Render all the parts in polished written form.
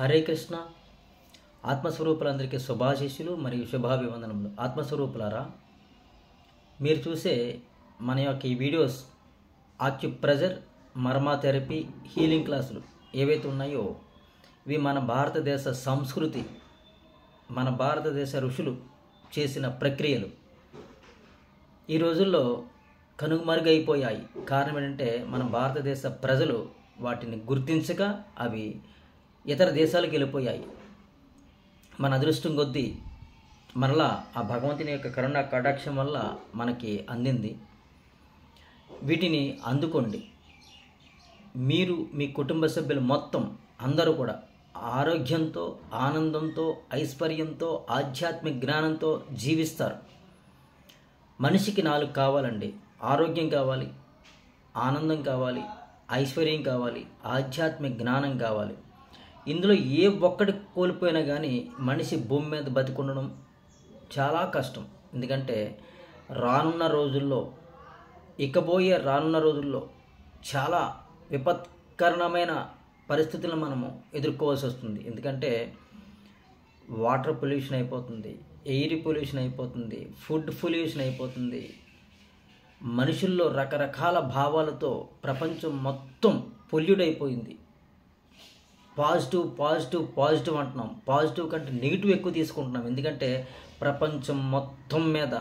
హరే కృష్ణ. ఆత్మస్వరూపులందరికీ శుభాశీస్సులు మరియు శుభాభివందనములు. ఆత్మస్వరూపులారా, మీరు చూసే మన యొక్క ఈ videos acupressure, marma therapy, healing క్లాసులు ఏవైతే ఉన్నాయో ఇవి మన భారతదేశ సంస్కృతి, మన భారతదేశ ఋషులు చేసిన ప్రక్రియలు ఈ రోజుల్లో కనుమరుగైపోయాయి. కారణం ఏంటంటే మన భారతదేశ ప్రజలు వాటిని గుర్తించక అవి ఇతర దేశాలకు వెళ్ళిపోయాయి. మన అదృష్టం కొద్దీ మరలా ఆ భగవంతుని యొక్క కరుణా కటాక్షం వల్ల మనకి అందింది. వీటిని అందుకోండి. మీరు, మీ కుటుంబ సభ్యులు మొత్తం అందరూ కూడా ఆరోగ్యంతో, ఆనందంతో, ఐశ్వర్యంతో, ఆధ్యాత్మిక జ్ఞానంతో జీవిస్తారు. మనిషికి 4 కావాలండి. ఆరోగ్యం కావాలి, ఆనందం కావాలి, ఐశ్వర్యం కావాలి, ఆధ్యాత్మిక జ్ఞానం కావాలి. ఇందులో ఏ ఒక్కటి కోల్పోయినా కానీ మనిషి భూమి మీద బతికుండడం చాలా కష్టం. ఎందుకంటే రానున్న రోజుల్లో చాలా విపత్కరమైన పరిస్థితులను మనము ఎదుర్కోవాల్సి వస్తుంది. ఎందుకంటే వాటర్ పొల్యూషన్ అయిపోతుంది, ఎయిర్ పొల్యూషన్ అయిపోతుంది, ఫుడ్ పొల్యూషన్ అయిపోతుంది. మనుషుల్లో రకరకాల భావాలతో ప్రపంచం మొత్తం పొల్యూట్ అయిపోయింది. పాజిటివ్ అంటున్నాం. పాజిటివ్ కంటే నెగిటివ్ ఎక్కువ తీసుకుంటున్నాం. ఎందుకంటే ప్రపంచం మొత్తం మీద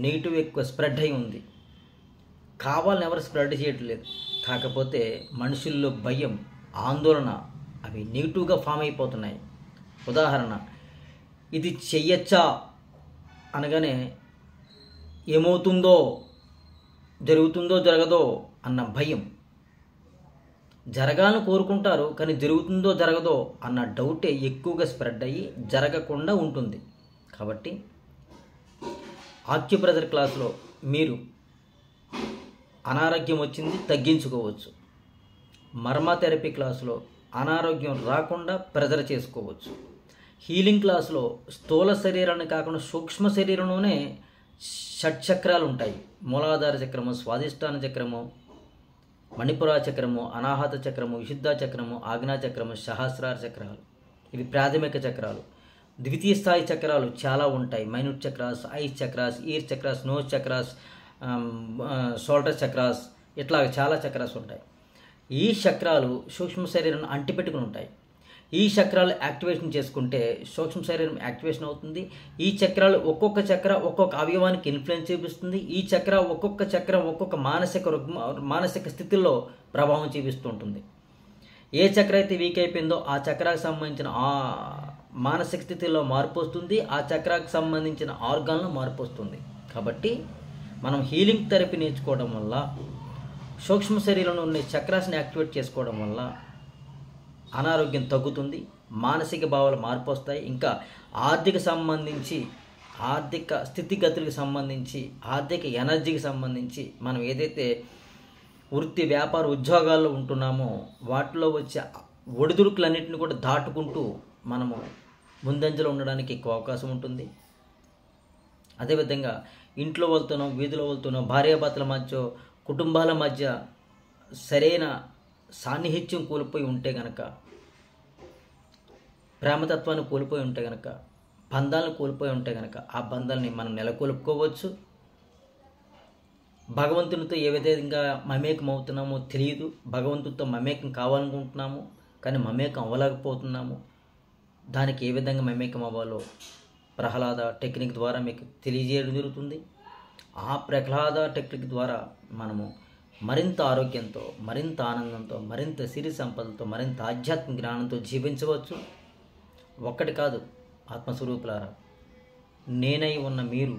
నెగిటివ్ ఎక్కువ స్ప్రెడ్ అయి ఉంది. కావాలని ఎవరు స్ప్రెడ్ చేయట్లేదు. కాకపోతే మనుషుల్లో భయం, ఆందోళన అవి నెగిటివ్గా ఫామ్ అయిపోతున్నాయి. ఉదాహరణ, ఇది చెయ్యొచ్చా అనగానే ఏమవుతుందో, జరుగుతుందో జరగదో అన్న భయం. జరగాలని కోరుకుంటారు, కానీ జరుగుతుందో జరగదో అన్న డౌటే ఎక్కువగా స్ప్రెడ్ అయ్యి జరగకుండా ఉంటుంది. కాబట్టి ఆక్యుప్రెజర్ క్లాసులో మీరు అనారోగ్యం వచ్చింది తగ్గించుకోవచ్చు. మర్మా థెరపీ క్లాసులో అనారోగ్యం రాకుండా ప్రెజర్ చేసుకోవచ్చు. హీలింగ్ క్లాసులో స్థూల శరీరాన్ని కాకుండా సూక్ష్మ శరీరంలోనే షట్చక్రాలు ఉంటాయి. మూలాధార చక్రము, స్వాదిష్టాన చక్రము, మణిపురా చక్రము, అనాహత చక్రము, విశుద్ధ చక్రము, ఆజ్ఞా చక్రము, సహస్రార చక్రాలు. ఇవి ప్రాథమిక చక్రాలు. ద్వితీయ స్థాయి చక్రాలు చాలా ఉంటాయి. Minute chakras, eyes chakras, ear chakras, nose chakras, shoulder chakras, ఇట్లా చాలా చక్రాస్ ఉంటాయి. ఈ చక్రాలు సూక్ష్మ శరీరాన్ని అంటిపెట్టుకుని ఉంటాయి. ఈ చక్రాలు యాక్టివేషన్ చేసుకుంటే సూక్ష్మ శరీరం యాక్టివేషన్ అవుతుంది. ఈ చక్రాలు ఒక్కొక్క చక్ర ఒక్కొక్క అవయవానికి ఇన్ఫ్లుయెన్స్ చూపిస్తుంది. ఈ చక్ర ఒక్కొక్క మానసిక స్థితిలో ప్రభావం చూపిస్తూ ఉంటుంది. ఏ చక్ర అయితే వీక్ అయిపోయిందో ఆ చక్రాకు సంబంధించిన ఆ మానసిక స్థితిలో మార్పు వస్తుంది. ఆ చక్రాకు సంబంధించిన ఆర్గాన్లో మార్పు వస్తుంది. కాబట్టి మనం హీలింగ్ థెరపీ నేర్చుకోవడం వల్ల, సూక్ష్మ శరీరంలో ఉన్న చక్రాస్ని యాక్టివేట్ చేసుకోవడం వల్ల అనారోగ్యం తగ్గుతుంది. మానసిక భావాలు మార్పు వస్తాయి. ఇంకా ఆర్థిక స్థితిగతులకు సంబంధించి, ఆర్థిక ఎనర్జీకి సంబంధించి మనం ఏదైతే వృత్తి, వ్యాపార, ఉద్యోగాల్లో ఉంటున్నామో వాటిలో వచ్చే ఒడిదుడుకులన్నింటినీ కూడా దాటుకుంటూ మనము ముందంజలో ఉండడానికి ఎక్కువ అవకాశం ఉంటుంది. అదేవిధంగా ఇంట్లో వెళ్తున్నాం, వీధిలో వెళ్తున్నాం, భార్యాభర్తల మధ్య, కుటుంబాల మధ్య సరైన సాన్నిహిత్యం కోల్పోయి ఉంటే గనక, ప్రేమతత్వాన్ని కోల్పోయి ఉంటే గనక, బంధాలను కోల్పోయి ఉంటే గనక ఆ బంధాలని మనం నెలకొల్పుకోవచ్చు. భగవంతునితో ఏ విధంగా మమేకం అవుతున్నామో తెలియదు. భగవంతుడితో మమేకం కావాలనుకుంటున్నాము, కానీ మమేకం అవ్వలేకపోతున్నాము. దానికి ఏ విధంగా మమేకం అవ్వాలో ప్రహ్లాద టెక్నిక్ ద్వారా మీకు తెలియజేయడం జరుగుతుంది. ఆ ప్రహ్లాద టెక్నిక్ ద్వారా మనము మరింత ఆరోగ్యంతో, మరింత ఆనందంతో, మరింత సిరి సంపదలతో, మరింత ఆధ్యాత్మిక జ్ఞానంతో జీవించవచ్చు. ఒక్కటి కాదు ఆత్మస్వరూపులారా, నేనై ఉన్న మీరు,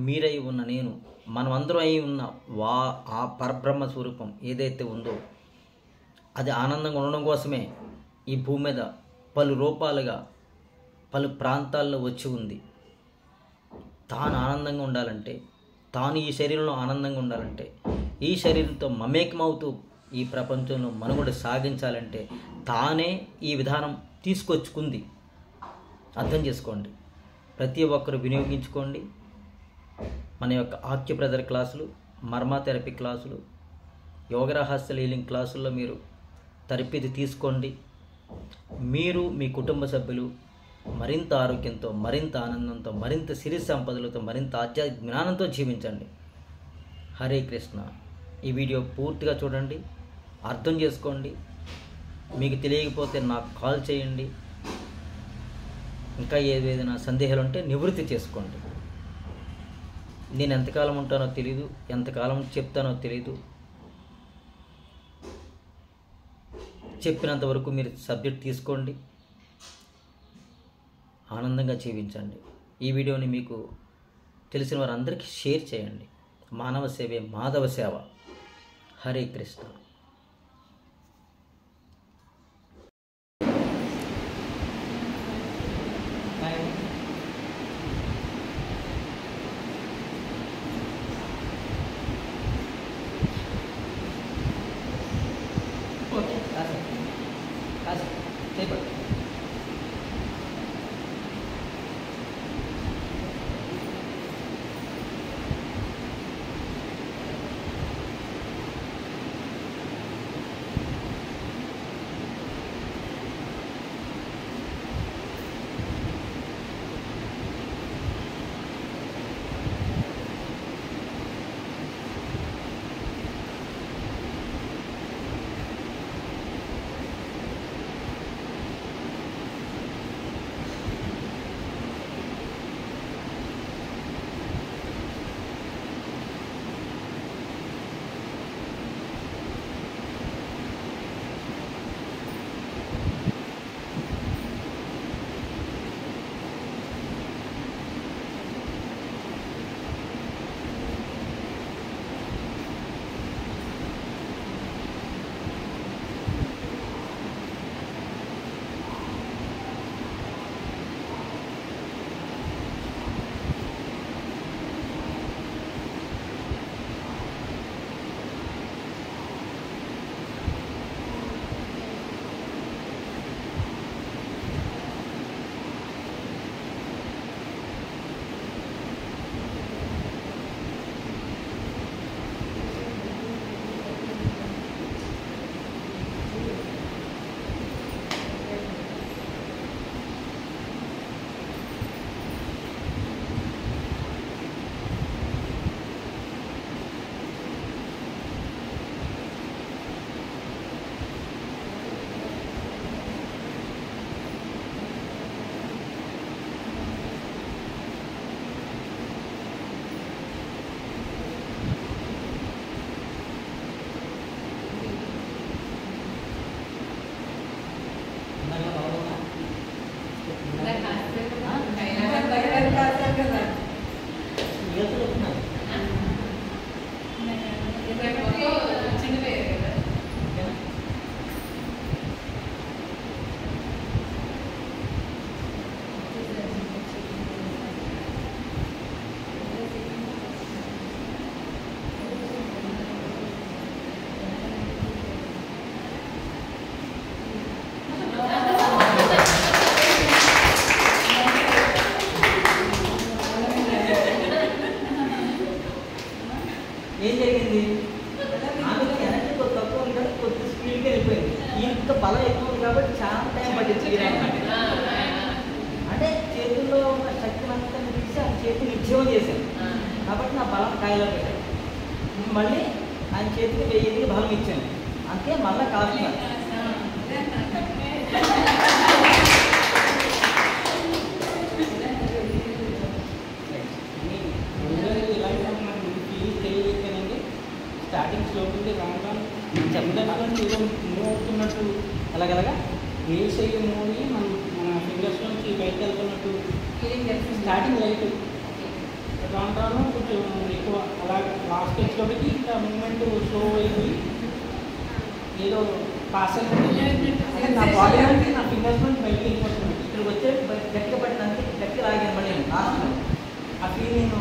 మీరై ఉన్న నేను, మనమందరం అయి ఉన్న ఆ పరబ్రహ్మ స్వరూపం ఏదైతే ఉందో అది ఆనందంగా ఉండడం కోసమే ఈ భూమి మీద పలు రూపాలుగా పలు ప్రాంతాల్లో వచ్చి ఉంది. తాను ఆనందంగా ఉండాలంటే, తాను ఈ శరీరంలో ఆనందంగా ఉండాలంటే, ఈ శరీరంతో మమేకమవుతూ ఈ ప్రపంచంలో మనుగడ సాగించాలంటే తానే ఈ విధానం తీసుకొచ్చుకుంది. అర్థం చేసుకోండి. ప్రతి ఒక్కరు వినియోగించుకోండి. మన యొక్క ఆక్యుప్రెజర్ క్లాసులు, మర్మా థెరపీ క్లాసులు, యోగ రహస్య హీలింగ్ క్లాసుల్లో మీరు తరబేతి తీసుకోండి. మీరు మీ కుటుంబ సభ్యులు మరింత ఆరోగ్యంతో, మరింత ఆనందంతో, మరింత సిరి సంపదలతో, మరింత ఆధ్యాత్మిక జ్ఞానంతో జీవించండి. హరే కృష్ణ. ఈ వీడియో పూర్తిగా చూడండి, అర్థం చేసుకోండి. మీకు తెలియకపోతే నాకు కాల్ చేయండి. ఇంకా ఏదైనా సందేహాలు ఉంటే నివృత్తి చేసుకోండి. నేను ఎంతకాలం ఉంటానో తెలీదు, ఎంతకాలం చెప్తానో తెలీదు. చెప్పినంత వరకు మీరు సబ్జెక్ట్ తీసుకోండి, ఆనందంగా జీవించండి. ఈ వీడియోని మీకు తెలిసిన వారందరికీ షేర్ చేయండి. మానవ సేవే మాధవ సేవ. హరే కృష్ణ. ఏం జరిగింది? ఆమె ఎనర్జీ తక్కువ ఉంది కానీ కొద్ది స్పీడ్గా వెళ్ళిపోయింది. ఈయనతో బలం ఎక్కువ ఉంది కాబట్టి చాలా టైం పట్టింది. అంటే చేతుల్లో ఉన్న శక్తి అంతా తీసి ఆయన చేతిని నిక్షేపం చేశాను కాబట్టి నా బలం కాయలో పెట్టాను. మళ్ళీ ఆయన చేతికి 1000 బలం ఇచ్చాను, అంతే. మళ్ళీ కాదు స్టార్టింగ్ స్లోగా రాను రాను చెప్పడానికి ఏదో మూవ్ అవుతున్నట్టు అలాగలాగా వేవ్స్ అయ్యి మూవ్ అయ్యి మన ఫింగర్స్ నుంచి బయటకు వెళ్తున్నట్టు స్టార్టింగ్ లైట్ రాను రాను కొంచెం ఎక్కువ అలా లాస్ట్ స్టేజ్లోకి ఇంకా మూమెంట్ స్లో అయిపోయి ఏదో పాస్ అయిపోతుంది. నా బాడీ అంటే నా ఫింగర్స్ నుంచి బయటకు వెళ్ళిపోతుంది. ఇక్కడికి వచ్చే గట్టిగా పట్టినందుకు గట్టి లాగాను మళ్ళీ లాస్ట్లో. ఆ ఫీలింగ్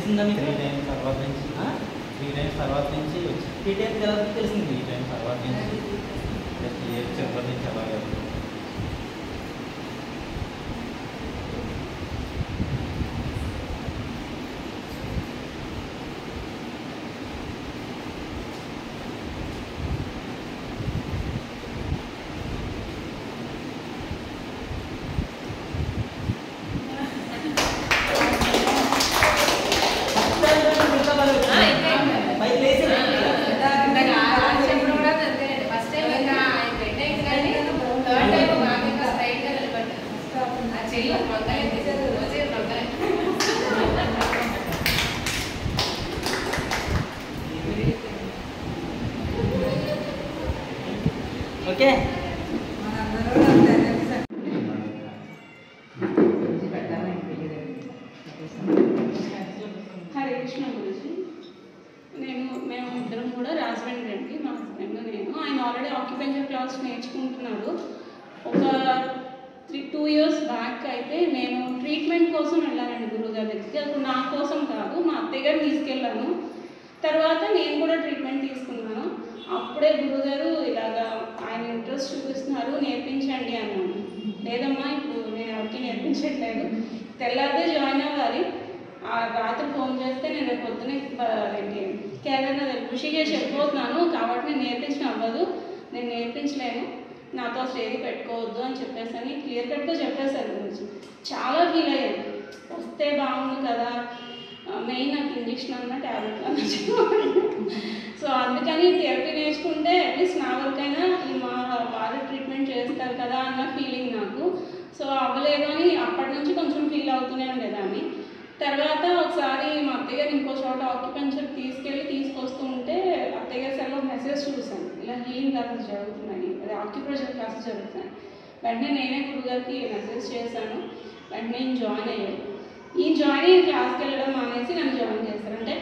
తెలిసిందా మీకు? 3 times తర్వాత నుంచి 3 times తర్వాత నుంచి వచ్చి 3 times ఎలా తెలిసింది? 3 times తర్వాత నుంచి జస్ట్ ఇయర్ చివరి నుంచి అలాగే ఓకే. హరే కృష్ణ గురించి మేము ఇద్దరం కూడా రాజమండ్రి అండి. మా హస్బెండ్ నేను. ఆయన ఆల్రెడీ ఆక్యుపెన్షన్ క్లాస్ నేర్చుకుంటున్నాడు. ఒక 2 years బ్యాక్ అయితే నేను ట్రీట్మెంట్ కోసం వెళ్ళానండి గురువుగారి దగ్గరికి. అది నా కోసం కాదు, మా అత్తయ్య గారు తీసుకెళ్ళాను. తర్వాత నేను కూడా ట్రీట్మెంట్ తీసుకున్నాను. అప్పుడే గురువుగారు ఇలాగా ఆయన ఇంట్రెస్ట్ చూపిస్తున్నారు, నేర్పించండి అన్నాను. లేదమ్మా ఇప్పుడు నేను ఎవరికి నేర్పించట్లేదు, తెల్లారితే జాయిన్ అవ్వాలి. ఆ రాత్రి ఫోన్ చేస్తే నేను రేపు పొద్దునే కేదార్నాథ్ ఋషికేశ్ వెళ్ళిపోతున్నాను కాబట్టి నేను నేర్పించడం అవ్వదు, నేను నేర్పించలేను, నాతో అసలు ఏది పెట్టుకోవద్దు అని చెప్పేసి క్లియర్ కట్గా చెప్పేశారు గురించి. చాలా ఫీల్ అయ్యాను, వస్తే బాగుంది కదా, మెయిన్ నాకు ఇంజక్షన్ అన్న ట్యాబ్లెట్ అన్న చెప్పాలి. సో అందుకని థెరపీ నేర్చుకుంటే అట్లీస్ట్ నా వరకైనా మా వారు ట్రీట్మెంట్ చేస్తారు కదా అన్న ఫీలింగ్ నాకు. సో అవ్వలేదు అని అప్పటి నుంచి కొంచెం ఫీల్ అవుతూనే ఉండేదాన్ని. తర్వాత ఒకసారి మా అత్తయ్య గారు ఇంకో చోట ఆక్యుపెన్షన్ తీసుకొస్తూ ఉంటే అత్తయ్య గారి సెల్లో మెసేజ్ చూశాను, ఇలా హీలింగ్ క్లాసెస్ జరుగుతున్నాయి, అదే ఆక్యుప్రెషర్ క్లాసెస్ జరుగుతున్నాయి. వెంటనే నేనే గురుగారికి మెసేజ్ చేశాను. వెంటనే నేను జాయిన్ అయ్యాను. ఈ జాయిన్ అయ్యి క్లాస్కి వెళ్ళడం మానేసి నన్ను జాయిన్ చేశారు. అంటే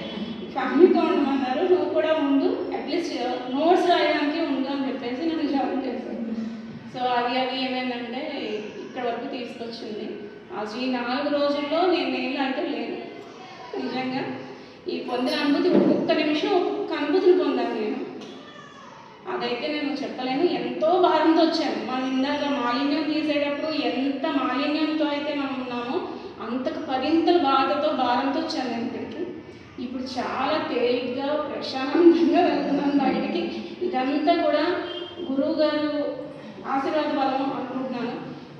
ఫ్యామిలీతో ఉండమన్నారు, నువ్వు కూడా ఉండు, అట్లీస్ట్ నోట్స్ రాయడానికి ఉండు అని చెప్పేసి నన్ను జాయిన్ చేశారు. సో అది ఏమైందంటే ఇక్కడ వరకు తీసుకొచ్చింది. అసలు ఈ 4 రోజుల్లో నేను ఏళ్ళు అంటే లేదు. నిజంగా ఈ పొందిన అనుభూతి ఒక్కొక్క నిమిషం ఒక్కొక్క అనుభూతిని పొందాను నేను. అదైతే నేను చెప్పలేను. ఎంతో భారంతో వచ్చాను. మనం ఇందాక మాలిన్యం తీసేటప్పుడు ఎంత మాలిన్యంతో అయితే మనం ఉన్నామో అంతకు 10 బాధతో భారంతో వచ్చాను నేను ఇక్కడికి. ఇప్పుడు చాలా తేలిగ్గా ప్రశాంతంగా వెళ్తున్నాను బయటికి. ఇదంతా కూడా గురువు గారు ఆశీర్వాద బలం అనుకుంటున్నాను.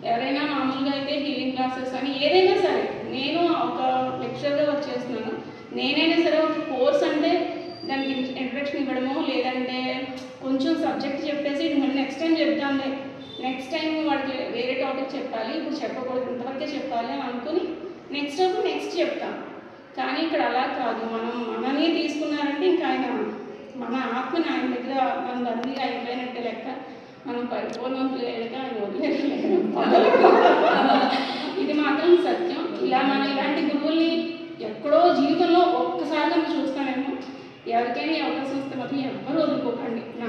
ఎవరైనా మామూలుగా అయితే హీలింగ్ క్లాసెస్ అని ఏదైనా సరే, నేను ఒక లెక్చర్గా వర్క్ చేస్తున్నాను. నేనైనా సరే ఒక కోర్స్ అంటే దానికి ఇంట్రడక్షన్ ఇవ్వడమో లేదంటే కొంచెం సబ్జెక్ట్ చెప్పేసి మళ్ళీ నెక్స్ట్ టైం చెప్తాంలే, నెక్స్ట్ టైం వాడికి వేరే టాపిక్ చెప్పాలి, ఇప్పుడు చెప్పకూడదు, ఇంతవరకే చెప్పాలి అని అనుకుని నెక్స్ట్ చెప్తాం. కానీ ఇక్కడ అలా కాదు. మనని తీసుకున్నారంటే ఇంకా ఆయన మన ఆత్మని ఆయన దగ్గర మన బందీగా అయిపోయినట్టే లెక్క. మనం పరిపూర్ణంగా లేక ఆయన వదిలేయలేము. ఇది మాత్రం సత్యం. ఇలా మనం ఇలాంటి గురువుల్ని ఎక్కడో జీవితంలో ఒక్కసారి మనం చూస్తామేమో. ఎవరికైనా అవకాశం వస్తే మాత్రం ఎవ్వరూ వదులుకోకండి. నా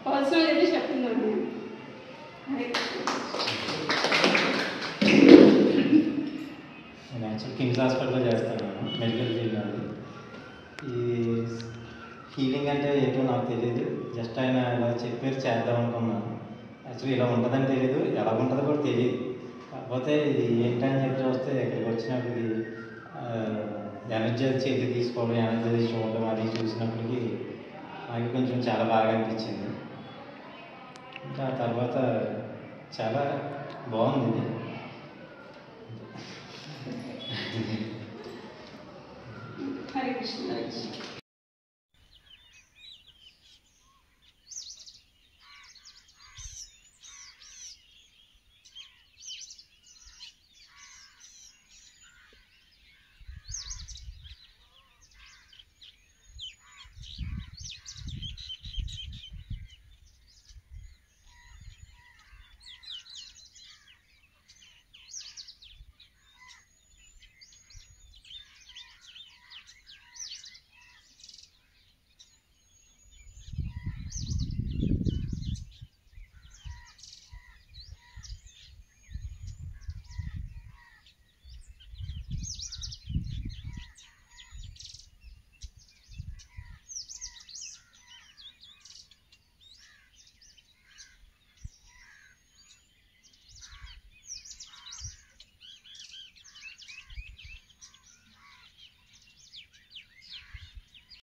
పర్సనల్ అయితే చెప్తున్నాను నేను. నేను యాక్చువల్ కిమ్స్ హాస్పిటల్లో చేస్తాను, మెడికల్ ఫీల్డ్ అది. ఈ హీలింగ్ అంటే ఏంటో నాకు తెలియదు. జస్ట్ ఆయన ఇలా చెప్పారు చేద్దాం అనుకున్నాను. యాక్చువల్లీ ఇలా ఉంటుందని తెలియదు, ఎలా ఉంటుందో కూడా తెలియదు. కాకపోతే ఇది ఏంటని చెప్పి వస్తే ఇక్కడికి వచ్చినప్పటికి ఎనర్జీ చేతి తీసుకోవడం, ఎనర్జీ చూడడం అది చూసినప్పటికీ నాకు కొంచెం చాలా బాగా అనిపించింది. ఇంకా తర్వాత చాలా బాగుంది ఇది. హరే కృష్ణ.